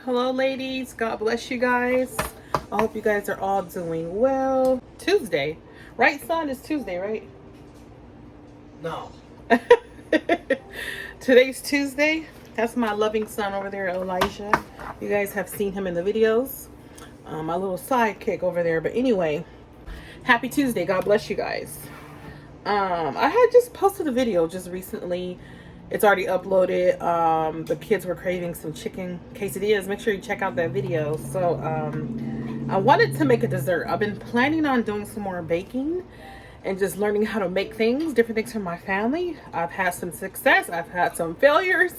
Hello ladies, God bless you guys. I hope you guys are all doing well. Tuesday, right son? It's Tuesday, right? No. Today's Tuesday. That's my loving son over there, Elijah. You guys have seen him in the videos. My little sidekick over there. But anyway, happy Tuesday. God bless you guys. I had just posted a video just recently. It's already uploaded. The kids were craving some chicken quesadillas. Make sure you check out that video. So I wanted to make a dessert. I've been planning on doing some more baking and just learning how to make things, different things for my family. I've had some success. I've had some failures.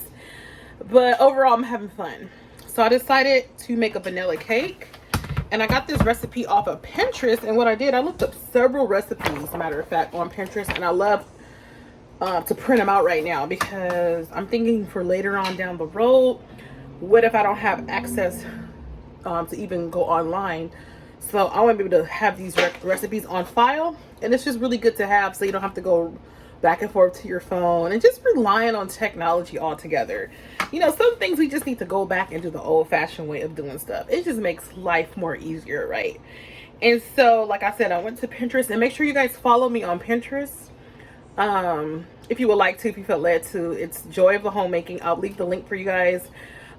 But overall, I'm having fun. So I decided to make a vanilla cake. And I got this recipe off of Pinterest. And what I did, I looked up several recipes, matter of fact, on Pinterest. And I love to print them out right now because I'm thinking for later on down the road, what if I don't have access to even go online? So I want to be able to have these recipes on file. And it's just really good to have so you don't have to go back and forth to your phone and just relying on technology altogether. You know, some things we just need to go back into the old-fashioned way of doing stuff. It just makes life more easier, right? And so, like I said, I went to Pinterest, and make sure you guys follow me on Pinterest. If you would like to, if you felt led to. It's Joy of the Homemaking. I'll leave the link for you guys.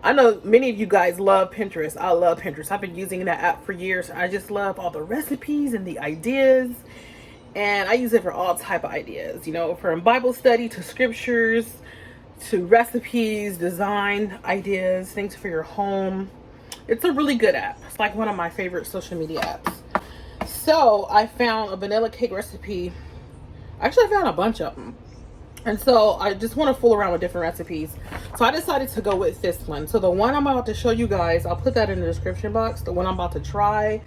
I know many of you guys love Pinterest. I love Pinterest. I've been using that app for years. I just love all the recipes and the ideas. And I use it for all type of ideas, you know, from Bible study to scriptures to recipes, design ideas, things for your home. It's a really good app. It's like one of my favorite social media apps. So I found a vanilla cake recipe. Actually, I found a bunch of them. And so I just want to fool around with different recipes. So I decided to go with this one. So the one I'm about to show you guys, I'll put that in the description box. The one I'm about to try.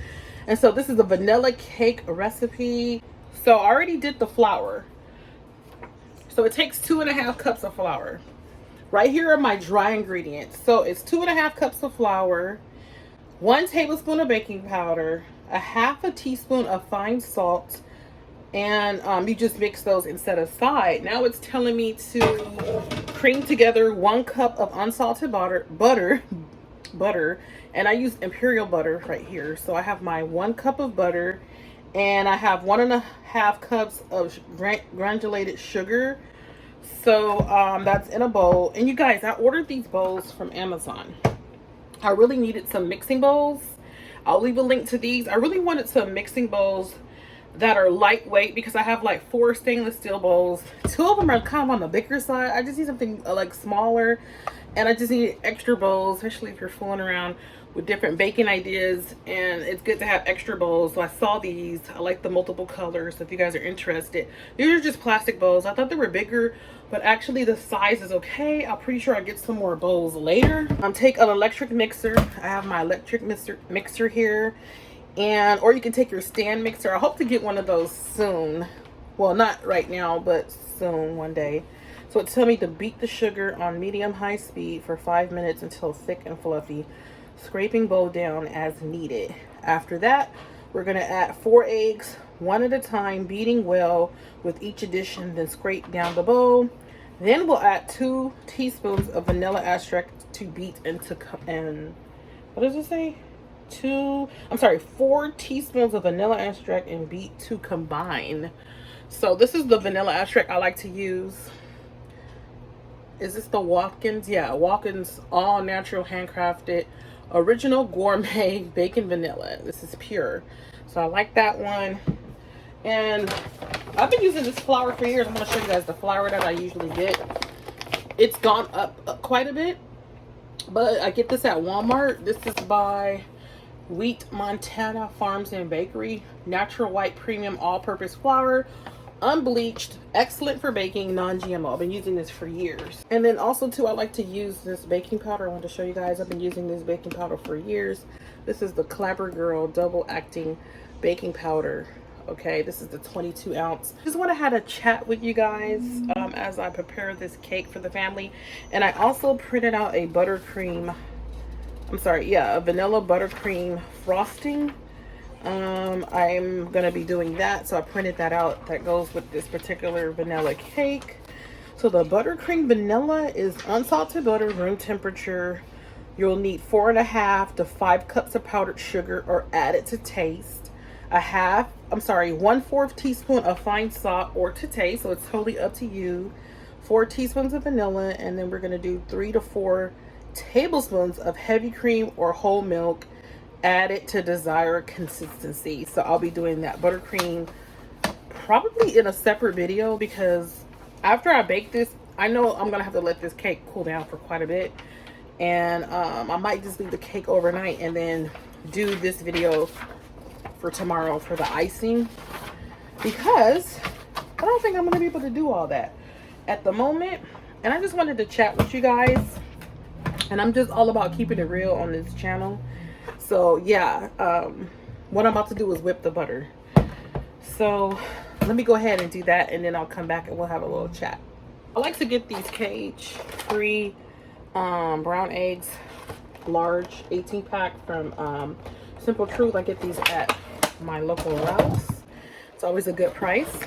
And so this is the vanilla cake recipe. So I already did the flour. So it takes 2.5 cups of flour. Right here are my dry ingredients. So it's 2.5 cups of flour, 1 tablespoon of baking powder, a 1/2 teaspoon of fine salt, and you just mix those and set aside. Now it's telling me to cream together 1 cup of unsalted butter, and I use imperial butter right here. So I have my 1 cup of butter, and I have 1.5 cups of granulated sugar. So that's in a bowl. And you guys, I ordered these bowls from Amazon. I really needed some mixing bowls. I'll leave a link to these. I really wanted some mixing bowls that are lightweight because I have like 4 stainless steel bowls. 2 of them are kind of on the bigger side. I just need something like smaller, and I just need extra bowls, especially if you're fooling around with different baking ideas. And it's good to have extra bowls. So I saw these. I like the multiple colors. So if you guys are interested, these are just plastic bowls. I thought they were bigger, but actually the size is okay. I'm pretty sure I'll get some more bowls later. Take an electric mixer. I have my electric mixer here. And or you can take your stand mixer. I hope to get one of those soon. Well, not right now, but soon, one day. So it tells me to beat the sugar on medium-high speed for 5 minutes until thick and fluffy, scraping bowl down as needed. After that, we're going to add 4 eggs, 1 at a time, beating well with each addition, then scrape down the bowl. Then we'll add 2 teaspoons of vanilla extract to beat into, and what does it say? 4 teaspoons of vanilla extract and beat to combine. So this is the vanilla extract I like to use. Is this the Watkins? Yeah, Watkins all natural handcrafted original gourmet bacon vanilla. This is pure. So I like that one. And I've been using this flour for years. I'm going to show you guys the flour that I usually get. It's gone up quite a bit, but I get this at Walmart. This is by Wheat Montana Farms and Bakery. Natural white premium all-purpose flour, unbleached, excellent for baking, non-GMO. I've been using this for years. And then also too, I like to use this baking powder. I want to show you guys. I've been using this baking powder for years. This is the Clabber Girl double acting baking powder. Okay, this is the 22 ounce. Just want to have a chat with you guys as I prepare this cake for the family. And I also printed out a buttercream, a vanilla buttercream frosting. I'm gonna be doing that, so I printed that out. That goes with this particular vanilla cake. So the buttercream vanilla is unsalted butter, room temperature, You'll need 4.5 to 5 cups of powdered sugar or add it to taste. 1/4 teaspoon of fine salt or to taste, so it's totally up to you. 4 teaspoons of vanilla, and then we're gonna do 3 to 4 tablespoons of heavy cream or whole milk. Add it to desired consistency. So I'll be doing that buttercream probably in a separate video, because after I bake this, I know I'm gonna have to let this cake cool down for quite a bit, and I might just leave the cake overnight and then do this video for tomorrow for the icing, because I don't think I'm gonna be able to do all that at the moment. And I just wanted to chat with you guys, and I'm just all about keeping it real on this channel. So yeah, what I'm about to do is whip the butter. So let me go ahead and do that, and then I'll come back and we'll have a little chat. I like to get these cage-free brown eggs, large 18 pack from Simple Truth. I get these at my local Ralph's. It's always a good price.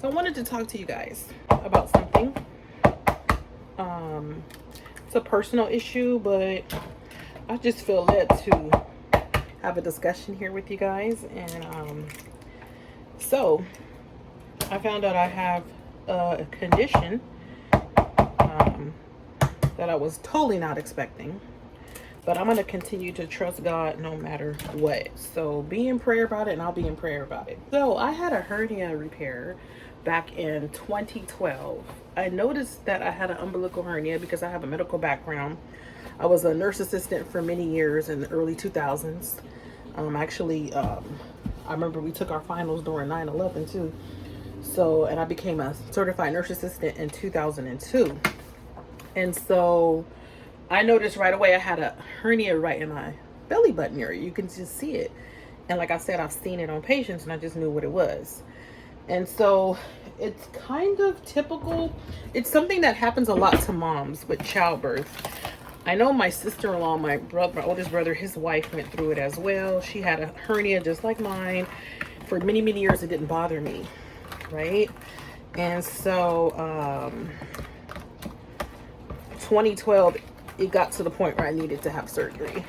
So I wanted to talk to you guys about something. It's a personal issue, but I just feel led to have a discussion here with you guys. And so I found out I have a condition that I was totally not expecting, but I'm going to continue to trust God no matter what. So be in prayer about it, and I'll be in prayer about it. So I had a hernia repair back in 2012. I noticed that I had an umbilical hernia because I have a medical background. I was a nurse assistant for many years in the early 2000s. I remember we took our finals during 9/11 too. So, and I became a certified nurse assistant in 2002. And so I noticed right away I had a hernia right in my belly button area. You can just see it. And like I said, I've seen it on patients, and I just knew what it was. And so it's kind of typical. It's something that happens a lot to moms with childbirth. I know my sister-in-law, my oldest brother, his wife went through it as well. She had a hernia just like mine. For many, many years, it didn't bother me, right? And so 2012, it got to the point where I needed to have surgery,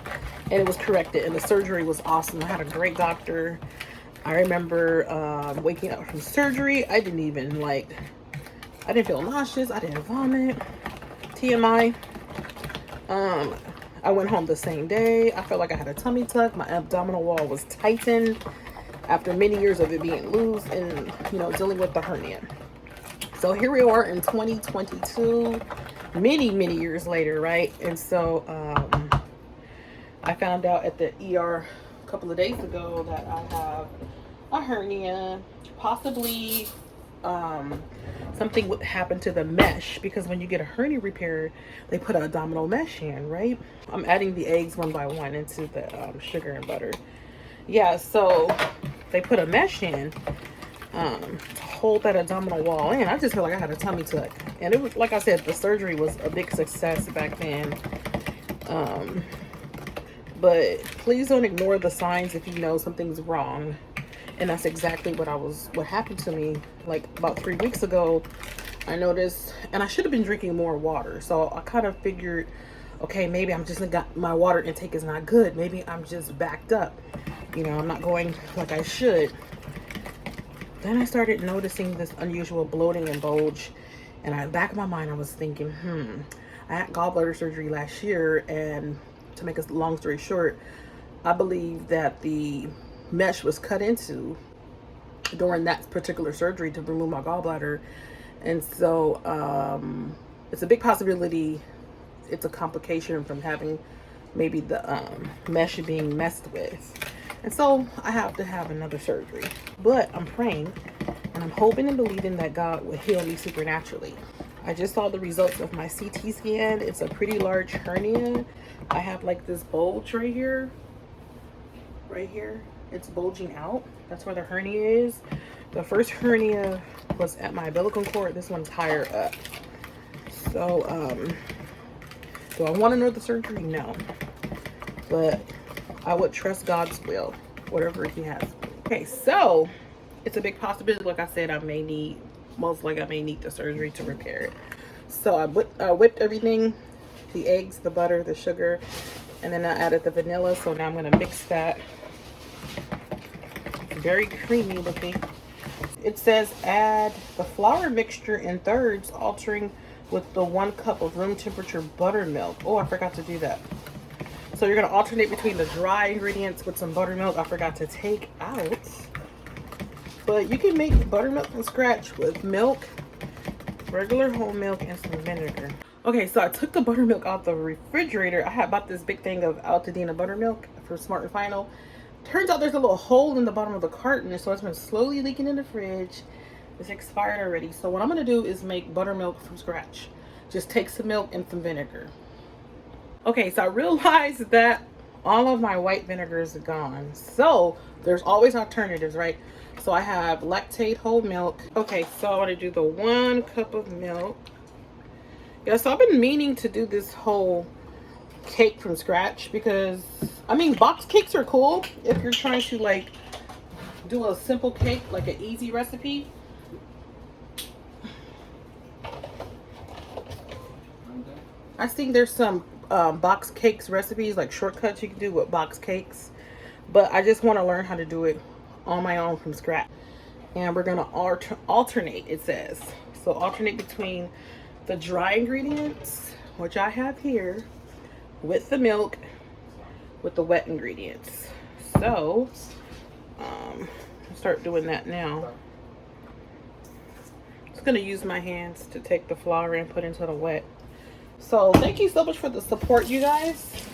and it was corrected, and the surgery was awesome. I had a great doctor. I remember waking up from surgery. I didn't feel nauseous. I didn't vomit. TMI. I went home the same day. I felt like I had a tummy tuck. My abdominal wall was tightened after many years of it being loose and, dealing with the hernia. So here we are in 2022, many, many years later, right? And so I found out at the ER a couple of days ago that I have a hernia, possibly something would happen to the mesh, because when you get a hernia repair, they put an abdominal mesh in, right? I'm adding the eggs one by one into the sugar and butter. Yeah, so they put a mesh in to hold that abdominal wall in. I just feel like I had a tummy tuck, and it was, like I said, the surgery was a big success back then. But please don't ignore the signs if you know something's wrong. And that's exactly what happened to me. Like about 3 weeks ago, I noticed, and I should have been drinking more water. So I kind of figured, okay, maybe my water intake is not good. Maybe I'm just backed up. I'm not going like I should. Then I started noticing this unusual bloating and bulge. And in the back of my mind, I was thinking, I had gallbladder surgery last year. And to make a long story short, I believe that the mesh was cut into during that particular surgery to remove my gallbladder. And so it's a big possibility it's a complication from having maybe the mesh being messed with. And so I have to have another surgery. But I'm praying and I'm hoping and believing that God will heal me supernaturally. I just saw the results of my CT scan. It's a pretty large hernia. I have like this bulge right here. It's bulging out. That's where the hernia is. The first hernia was at my umbilical cord. This one's higher up. So, do I want another surgery? No. But I would trust God's will, whatever He has. Okay, so it's a big possibility. Like I said, I may need most likely I may need the surgery to repair it. So I whipped everything, the eggs, the butter, the sugar, and then I added the vanilla. So now I'm gonna mix that. Very creamy looking. It says add the flour mixture in thirds, altering with the 1 cup of room temperature buttermilk. Oh, I forgot to do that. So you're gonna alternate between the dry ingredients with some buttermilk. I forgot to take out. But you can make buttermilk from scratch with milk, regular whole milk, and some vinegar. Okay, so I took the buttermilk out the refrigerator. I had bought this big thing of Altadena buttermilk for Smart and Final. Turns out there's a little hole in the bottom of the carton, so it's been slowly leaking in the fridge. It's expired already. So what I'm gonna do is make buttermilk from scratch. Just take some milk and some vinegar. Okay, so I realized that all of my white vinegar is gone. So there's always alternatives, right? So I have lactate whole milk. Okay, so I want to do the 1 cup of milk. Yeah, so I've been meaning to do this whole cake from scratch because, I mean, box cakes are cool if you're trying to like do a simple cake, like an easy recipe. I think there's some box cakes recipes, like shortcuts you can do with box cakes, but I just want to learn how to do it on my own from scratch. And we're gonna alternate, it says. So alternate between the dry ingredients, which I have here, with the milk, with the wet ingredients. So start doing that now. I'm just gonna use my hands to take the flour and put into the wet. So thank you so much for the support, you guys.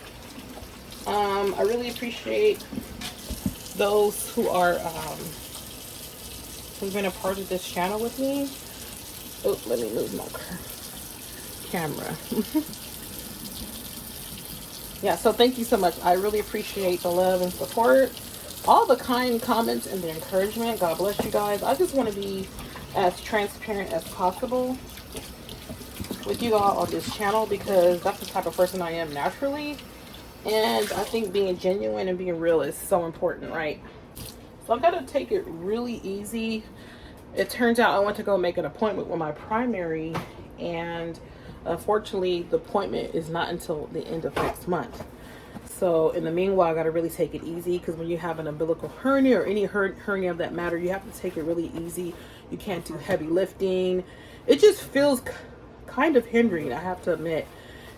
I really appreciate those who are who've been a part of this channel with me. Oh, let me move my camera. Yeah, so thank you so much. I really appreciate the love and support, all the kind comments and the encouragement. God bless you guys. I just want to be as transparent as possible with you all on this channel because that's the type of person I am naturally. And I think being genuine and being real is so important, right? So I'm gonna take it really easy. It turns out I went to go make an appointment with my primary, and unfortunately the appointment is not until the end of next month. So in the meanwhile, I gotta really take it easy because when you have an umbilical hernia or any hernia of that matter, you have to take it really easy. You can't do heavy lifting. It just feels kind of hindering, I have to admit.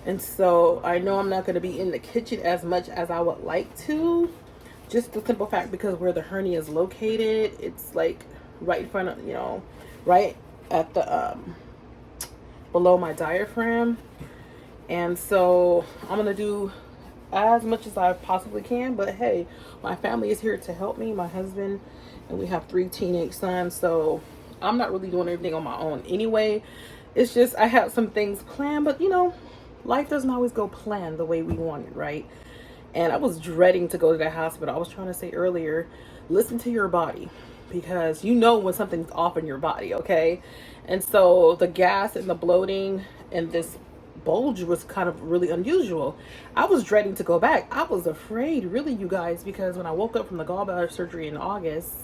And so I know I'm not going to be in the kitchen as much as I would like to. Just the simple fact because where the hernia is located, it's like right in front of, you know, right at the below my diaphragm. And so I'm going to do as much as I possibly can. But hey, my family is here to help me, my husband, and we have 3 teenage sons. So I'm not really doing everything on my own anyway. It's just I have some things planned, but you know, life doesn't always go planned the way we want it, right? And I was dreading to go to the hospital. I was trying to say earlier, listen to your body because you know when something's off in your body, okay? And so the gas and the bloating and this bulge was kind of really unusual. I was dreading to go back. I was afraid, really, you guys, because when I woke up from the gallbladder surgery in August,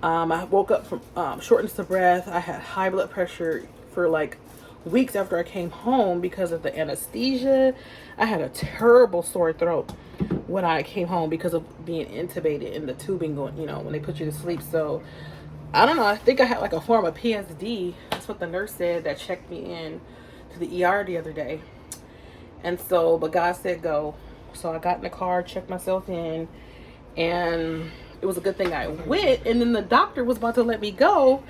I woke up from shortness of breath. I had high blood pressure for like weeks after I came home because of the anesthesia. I had a terrible sore throat when I came home because of being intubated and the tubing going, you know, when they put you to sleep. So I don't know, I think I had like a form of PSD. That's what the nurse said that checked me in to the ER the other day. And so, but God said go. So I got in the car, checked myself in, and it was a good thing I went. And then the doctor was about to let me go.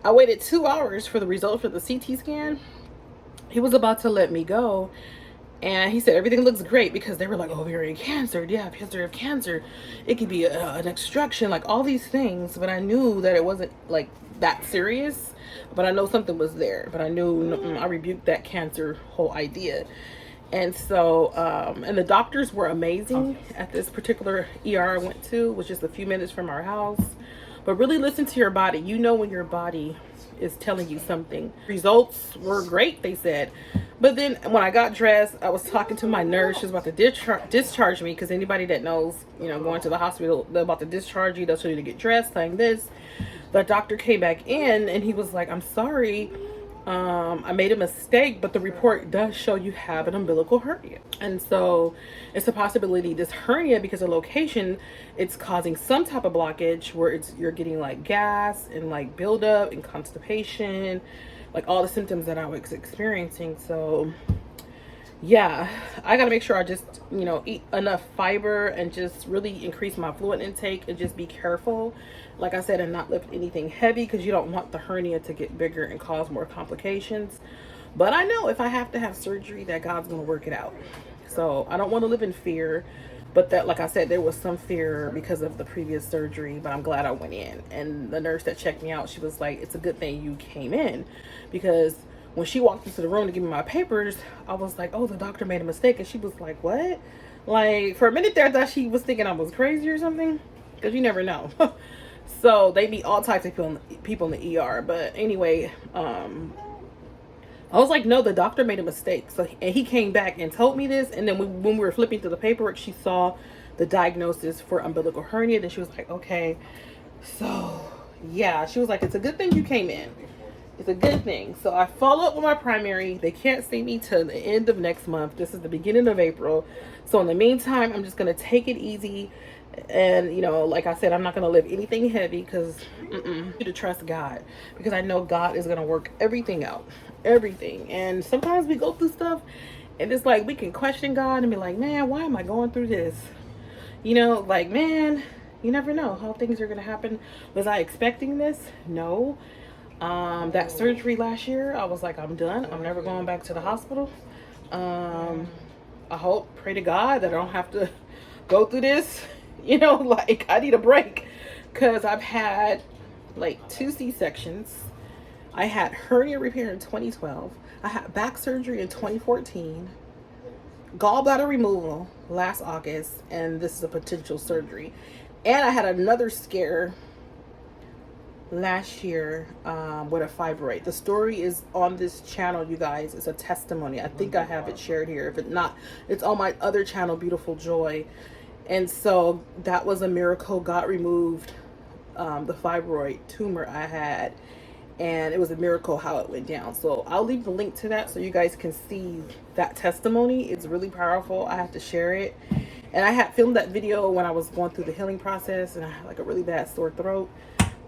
I waited 2 hours for the result for the CT scan. He was about to let me go. And he said, everything looks great, because they were like, ovarian cancer. Yeah, history of cancer. It could be an extraction, like all these things. But I knew that it wasn't like that serious. But I know something was there. But I knew I rebuked that cancer whole idea. And so, and the doctors were amazing at this particular ER I went to, which is a few minutes from our house. But really listen to your body. You know when your body is telling you something. Results were great, they said. But then when I got dressed, I was talking to my nurse. She was about to discharge me, because anybody that knows, you know, going to the hospital, they're about to discharge you. They'll tell you to get dressed, saying this. The doctor came back in and he was like, I'm sorry, I made a mistake, but the report does show you have an umbilical hernia. And so it's a possibility this hernia, because of location, it's causing some type of blockage where you're getting like gas and like buildup and constipation, like all the symptoms that I was experiencing. So yeah, I gotta make sure I just, eat enough fiber and just really increase my fluid intake and just be careful, like I said, and not lift anything heavy, because you don't want the hernia to get bigger and cause more complications. But I know if I have to have surgery, that God's gonna work it out. So I don't want to live in fear, but that, like I said, there was some fear because of the previous surgery, but I'm glad I went in. And the nurse that checked me out, she was like, it's a good thing you came in, because when she walked into the room to give me my papers, I was like, oh, the doctor made a mistake. And she was like, what? Like, for a minute there, I thought she was thinking I was crazy or something, because you never know. So they meet all types of people in the ER. But anyway, I was like, no, the doctor made a mistake. So, and he came back and told me this. And then when we were flipping through the paperwork, she saw the diagnosis for umbilical hernia. And she was like, okay. So yeah, she was like, it's a good thing you came in. It's a good thing. So I follow up with my primary. They can't see me till the end of next month. This is the beginning of April. So in the meantime, I'm just going to take it easy. And, like I said, I'm not going to lift anything heavy, because to trust God, because I know God is going to work everything out. Everything. And sometimes we go through stuff and it's like we can question God and be like, man, why am I going through this? Like, man, you never know how things are going to happen. Was I expecting this? No. That surgery last year, I was like, I'm done. I'm never going back to the hospital. I pray to God that I don't have to go through this. Like, I need a break, because I've had like 2 C-sections. I had hernia repair in 2012. I had back surgery in 2014. Gallbladder removal last August, and this is a potential surgery. And I had another scare last year with a fibroid. The story is on this channel, you guys. It's a testimony. I think I have it shared here. If it not, it's on my other channel, Beautiful Joy. And so that was a miracle. God removed the fibroid tumor I had, and it was a miracle how it went down. So I'll leave the link to that so you guys can see that testimony. It's really powerful. I have to share it. And I had filmed that video when I was going through the healing process, and I had like a really bad sore throat.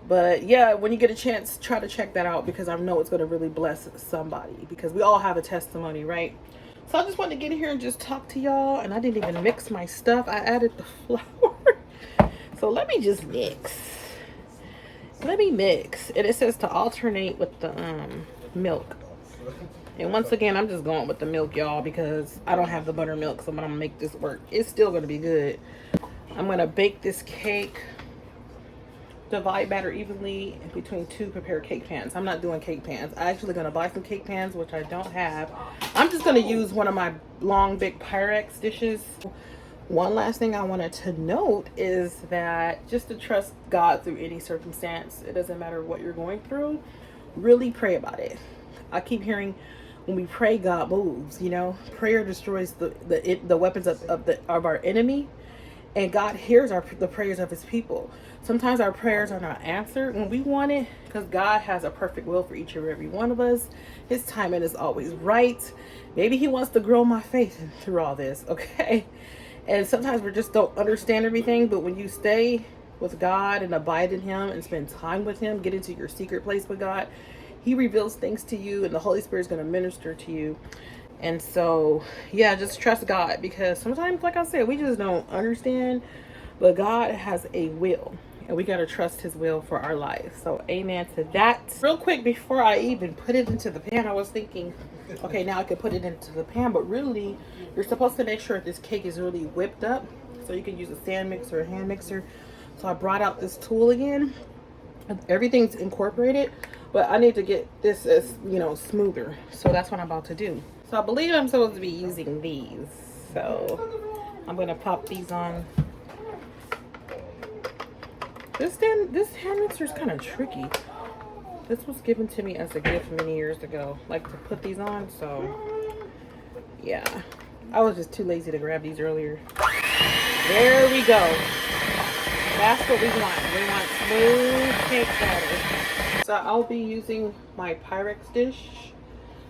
But yeah, when you get a chance, try to check that out, because I know it's going to really bless somebody, because we all have a testimony, right? So I just wanted to get in here and just talk to y'all. And I didn't even mix my stuff. I added the flour. So let me just mix. Let me mix. And it says to alternate with the milk. And once again, I'm just going with the milk, y'all, because I don't have the buttermilk. So I'm going to make this work. It's still going to be good. I'm going to bake this cake. Divide batter evenly between 2 prepared cake pans. I'm not doing cake pans. I'm actually going to buy some cake pans, which I don't have. I'm just going to use one of my long, big Pyrex dishes. One last thing I wanted to note is that just to trust God through any circumstance. It doesn't matter what you're going through. Really pray about it. I keep hearing when we pray, God moves. Prayer destroys the weapons of our enemy. And God hears the prayers of his people. Sometimes our prayers are not answered when we want it, because God has a perfect will for each and every one of us. His timing is always right. Maybe he wants to grow my faith through all this, okay? And sometimes we just don't understand everything, but when you stay with God and abide in him and spend time with him, get into your secret place with God, he reveals things to you, and the Holy Spirit is going to minister to you. And so, yeah, just trust God, because sometimes, like I said, we just don't understand, but God has a will, and we got to trust his will for our life. So amen to that. Real quick, before I even put it into the pan, I was thinking, okay, now I could put it into the pan, but really, you're supposed to make sure this cake is really whipped up. So you can use a stand mixer or a hand mixer. So I brought out this tool again. Everything's incorporated, but I need to get this as, smoother. So that's what I'm about to do. So I believe I'm supposed to be using these. So I'm going to pop these on. This hand mixer is kind of tricky. This was given to me as a gift many years ago, like to put these on. So yeah, I was just too lazy to grab these earlier. There we go. That's what we want. We want smooth cake batter. So I'll be using my Pyrex dish.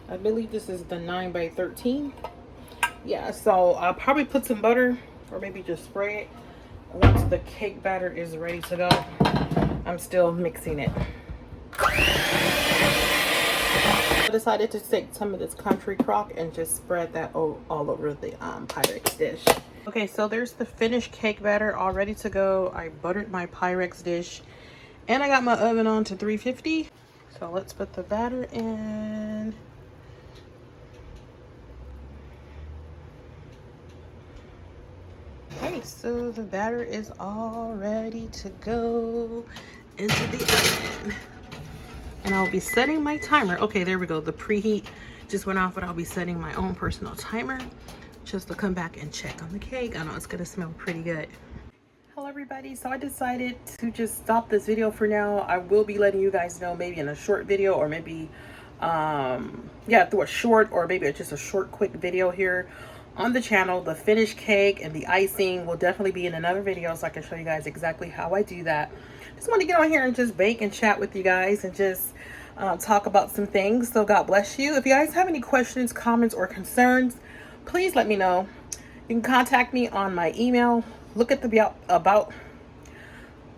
I believe this is the 9 by 13. Yeah, so I'll probably put some butter or maybe just spray it once the cake batter is ready to go. I'm still mixing it. I decided to take some of this country crock and just spread that all over the Pyrex dish. Okay, so there's the finished cake batter all ready to go. I buttered my Pyrex dish and I got my oven on to 350. So let's put the batter in. Okay, so the batter is all ready to go into the oven. And I'll be setting my timer. Okay, there we go. The preheat just went off, but I'll be setting my own personal timer just to come back and check on the cake. I know it's gonna smell pretty good. Hello everybody. So I decided to just stop this video for now. I will be letting you guys know maybe in a short video or maybe through a short or maybe just a short quick video here on the channel. The finished cake and the icing will definitely be in another video so I can show you guys exactly how I do that. Just want to get on here and just bake and chat with you guys and just talk about some things. So God bless you. If you guys have any questions, comments, or concerns, please let me know. You can contact me on my email. Look at the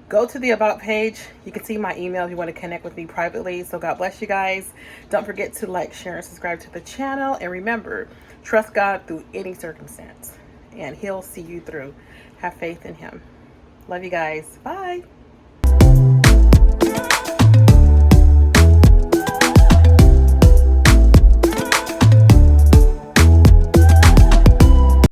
go to the about page. You can see my email if you want to connect with me privately. So God bless you guys. Don't forget to like, share, and subscribe to the channel. And remember, trust God through any circumstance and He'll see you through. Have faith in Him. Love you guys. Bye.